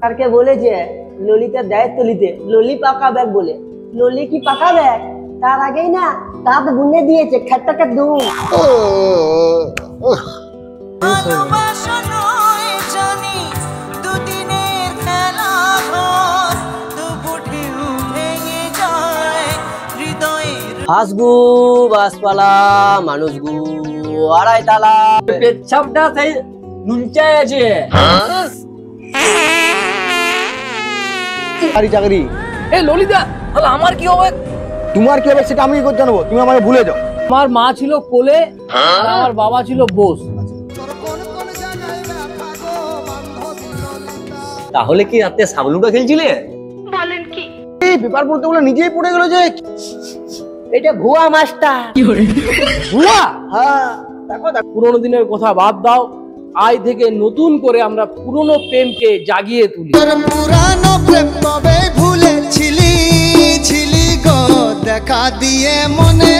সরকারকে বলেছে ললিতার দায়িত্ব নিতে, ললি পাকাবে বলে। ললি কি পাকাবে? তার আগেই না দাঁত গুনে দিয়েছে খেটটাকে দুম। হাসগু বাসপালা মানুষগু আড়াই তালা পেচ্ছাপটা সেই নুনচায় আছে। চাকরি এই ললিতা, তাহলে আমার কি হবে? তোমার কি হবে সেটা আমি কি করে জানবো? তুমি আমাকে ভুলে যাও। আমার মা ছিল কোলে আর আমার বাবা ছিল বোস। তাহলে কি রাতে সাবলুটা খেলছিলে? বলেন কি? এই পেপার পড়তে বলে নিজেই পড়ে গেল যে। এটা ভুয়া মাস্টার। ভুয়া? হ্যাঁ, দেখো পুরোনো দিনের কথা বাদ দাও, আজ থেকে নতুন করে আমরা পুরনো প্রেমকে জাগিয়ে তুলি। পুরানো প্রেম কবে ভুলেছিলি গো, দেখা দিয়ে মনে